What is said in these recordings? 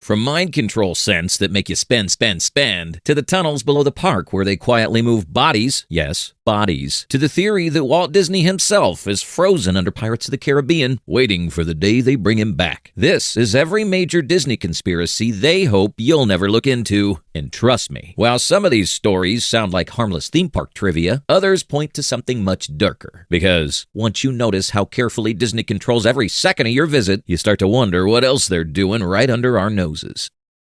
From mind control scents that make you spend, to the tunnels below the park where they quietly move bodies, yes, bodies, to the theory that Walt Disney himself is frozen under Pirates of the Caribbean, waiting for the day they bring him back. This is every major Disney conspiracy they hope you'll never look into. And trust me, while some of these stories sound like harmless theme park trivia, others point to something much darker. Because once you notice how carefully Disney controls every second of your visit, you start to wonder what else they're doing right under our noses.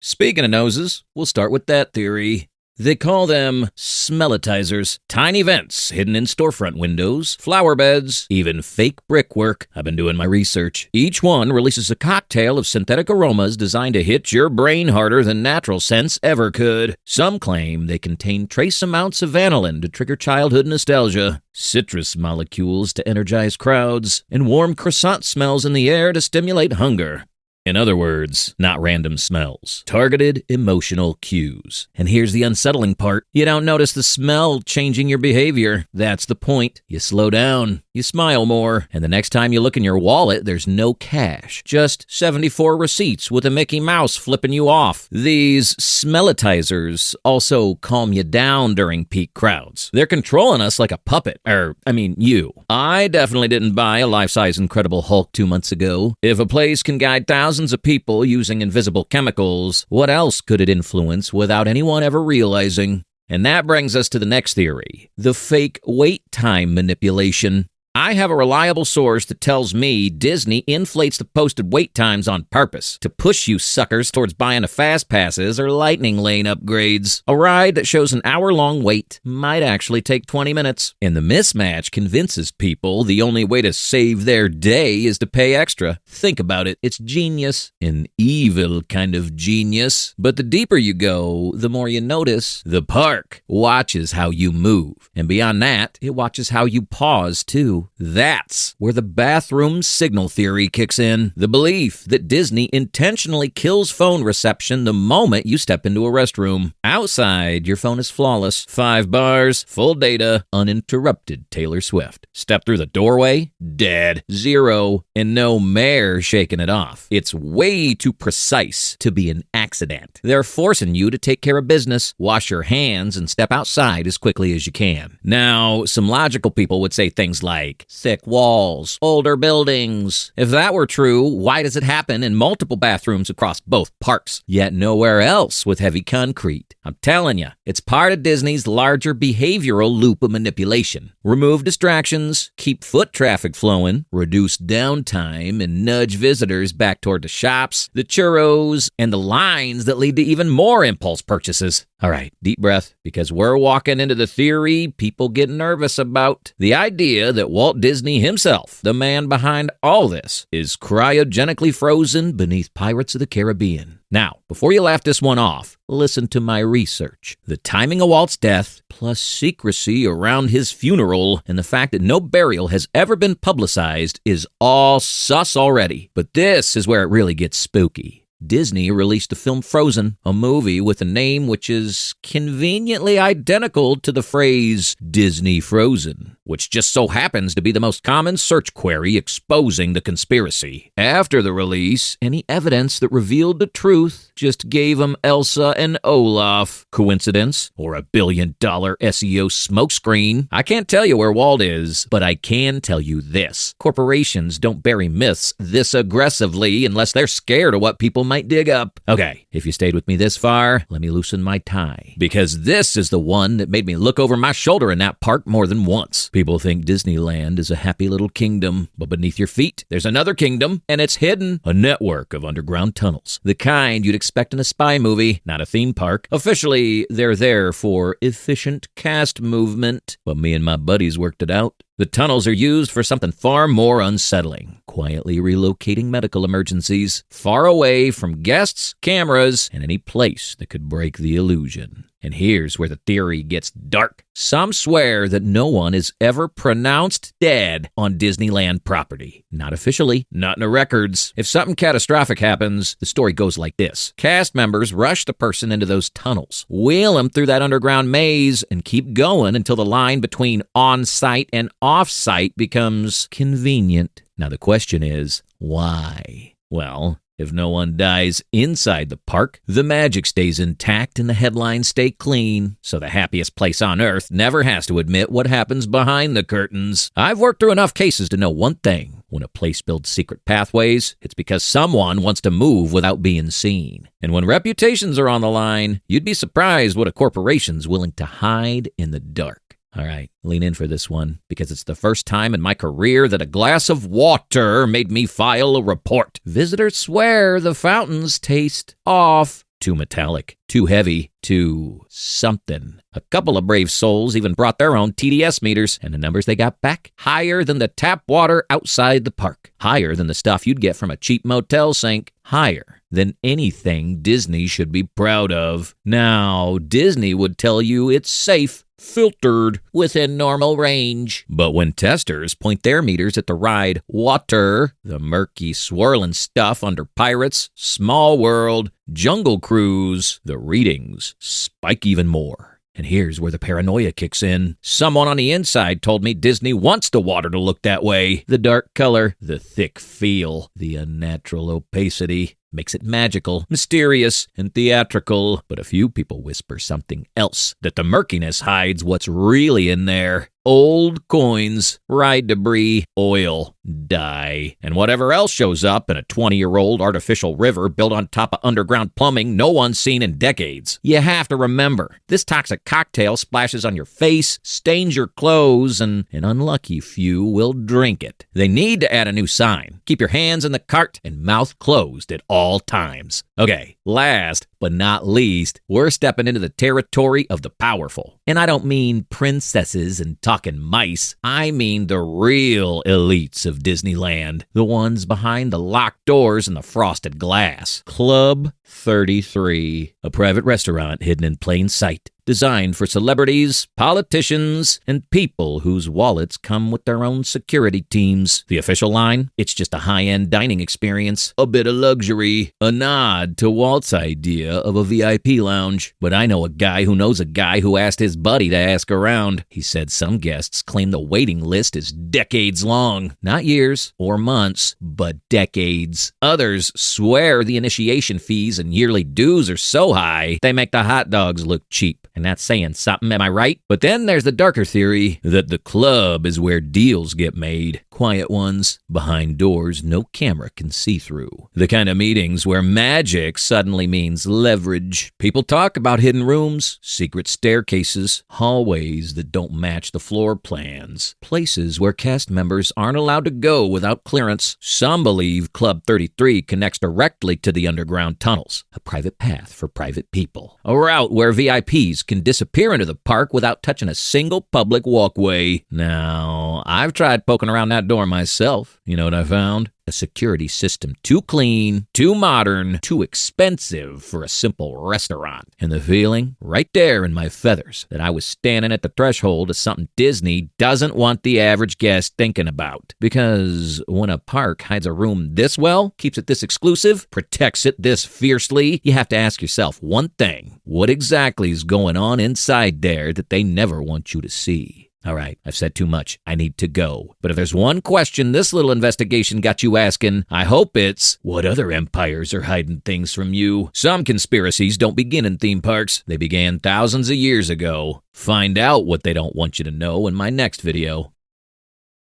Speaking of noses, we'll start with that theory. They call them smellitizers, tiny vents hidden in storefront windows, flower beds, even fake brickwork. I've been doing my research. Each one releases a cocktail of synthetic aromas designed to hit your brain harder than natural scents ever could. Some claim they contain trace amounts of vanillin to trigger childhood nostalgia, citrus molecules to energize crowds, and warm croissant smells in the air to stimulate hunger. In other words, not random smells. Targeted emotional cues. And here's the unsettling part. You don't notice the smell changing your behavior. That's the point. You slow down. You smile more. And the next time you look in your wallet, there's no cash. Just 74 receipts with a Mickey Mouse flipping you off. These smellitizers also calm you down during peak crowds. They're controlling us like a puppet. You. I definitely didn't buy a life-size Incredible Hulk 2 months ago. If a place can guide thousands of people using invisible chemicals, what else could it influence without anyone ever realizing? And that brings us to the next theory, the fake wait time manipulation. I have a reliable source that tells me Disney inflates the posted wait times on purpose to push you suckers towards buying the fast passes or lightning lane upgrades. A ride that shows an hour-long wait might actually take 20 minutes. And the mismatch convinces people the only way to save their day is to pay extra. Think about it. It's genius. An evil kind of genius. But the deeper you go, the more you notice. The park watches how you move. And beyond that, it watches how you pause, too. That's where the bathroom signal theory kicks in. The belief that Disney intentionally kills phone reception the moment you step into a restroom. Outside, your phone is flawless. 5 bars, full data, uninterrupted Taylor Swift. Step through the doorway, dead. 0, and no mare shaking it off. It's way too precise to be an accident. They're forcing you to take care of business, wash your hands, and step outside as quickly as you can. Now, some logical people would say things like, thick walls, older buildings. If that were true, why does it happen in multiple bathrooms across both parks, yet nowhere else with heavy concrete? I'm telling you, it's part of Disney's larger behavioral loop of manipulation. Remove distractions, keep foot traffic flowing, reduce downtime, and nudge visitors back toward the shops, the churros, and the lines that lead to even more impulse purchases. All right, deep breath, because we're walking into the theory people get nervous about. The idea that Walt Disney himself, the man behind all this, is cryogenically frozen beneath Pirates of the Caribbean. Now, before you laugh this one off, listen to my research. The timing of Walt's death, plus secrecy around his funeral, and the fact that no burial has ever been publicized is all sus already. But this is where it really gets spooky. Disney released the film Frozen, a movie with a name which is conveniently identical to the phrase Disney Frozen, which just so happens to be the most common search query exposing the conspiracy. After the release, any evidence that revealed the truth just gave them Elsa and Olaf. Coincidence? Or a billion-dollar SEO smokescreen? I can't tell you where Walt is, but I can tell you this. Corporations don't bury myths this aggressively unless they're scared of what people might dig up. Okay, if you stayed with me this far, let me loosen my tie. Because this is the one that made me look over my shoulder in that park more than once. People think Disneyland is a happy little kingdom, but beneath your feet, there's another kingdom, and it's hidden. A network of underground tunnels. The kind you'd expect in a spy movie, not a theme park. Officially, they're there for efficient cast movement, but me and my buddies worked it out. The tunnels are used for something far more unsettling, quietly relocating medical emergencies far away from guests, cameras, and any place that could break the illusion. And here's where the theory gets dark. Some swear that no one is ever pronounced dead on Disneyland property. Not officially, not in the records. If something catastrophic happens, the story goes like this. Cast members rush the person into those tunnels, wheel them through that underground maze, and keep going until the line between on-site and off-site becomes convenient. Now the question is, why? Well, If no one dies inside the park, the magic stays intact and the headlines stay clean. So the happiest place on earth never has to admit what happens behind the curtains. I've worked through enough cases to know one thing. When a place builds secret pathways, it's because someone wants to move without being seen. And when reputations are on the line, you'd be surprised what a corporation's willing to hide in the dark. All right, lean in for this one, because it's the first time in my career that a glass of water made me file a report. Visitors swear the fountains taste off. Too metallic, too heavy, too something. A couple of brave souls even brought their own TDS meters, and the numbers they got back? Higher than the tap water outside the park. Higher than the stuff you'd get from a cheap motel sink. Higher than anything Disney should be proud of. Now, Disney would tell you it's safe, filtered, within normal range. But when testers point their meters at the ride Water, the murky, swirling stuff under Pirates, Small World, Jungle Cruise, the readings spike even more. And here's where the paranoia kicks in. Someone on the inside told me Disney wants the water to look that way. The dark color, the thick feel, the unnatural opacity makes it magical, mysterious, and theatrical. But a few people whisper something else, that the murkiness hides what's really in there. Old coins, ride debris, oil, dye, and whatever else shows up in a 20-year-old artificial river built on top of underground plumbing no one's seen in decades. You have to remember, this toxic cocktail splashes on your face, stains your clothes, and an unlucky few will drink it. They need to add a new sign. Keep your hands in the cart and mouth closed at all times. Okay, last but not least, we're stepping into the territory of the powerful. And I don't mean princesses and talking mice. I mean the real elites of Disneyland. The ones behind the locked doors and the frosted glass. Club 33, a private restaurant hidden in plain sight, designed for celebrities, politicians, and people whose wallets come with their own security teams. The official line? It's just a high-end dining experience, a bit of luxury, a nod to Walt's idea of a VIP lounge. But I know a guy who knows a guy who asked his buddy to ask around. He said some guests claim the waiting list is decades long. Not years or months, but decades. Others swear the initiation fees and yearly dues are so high, they make the hot dogs look cheap. And that's saying something, am I right? But then there's the darker theory that the club is where deals get made. Quiet ones, behind doors no camera can see through. The kind of meetings where magic suddenly means leverage. People talk about hidden rooms, secret staircases, hallways that don't match the floor plans, places where cast members aren't allowed to go without clearance. Some believe Club 33 connects directly to the underground tunnels, a private path for private people, a route where VIPs can disappear into the park without touching a single public walkway. Now, I've tried poking around that door myself. You know what I found? A security system too clean, too modern, too expensive for a simple restaurant. And the feeling, right there in my feathers, that I was standing at the threshold of something Disney doesn't want the average guest thinking about. Because when a park hides a room this well, keeps it this exclusive, protects it this fiercely, you have to ask yourself one thing. What exactly is going on inside there that they never want you to see? All right, I've said too much. I need to go. But if there's one question this little investigation got you asking, I hope it's, what other empires are hiding things from you? Some conspiracies don't begin in theme parks. They began thousands of years ago. Find out what they don't want you to know in my next video.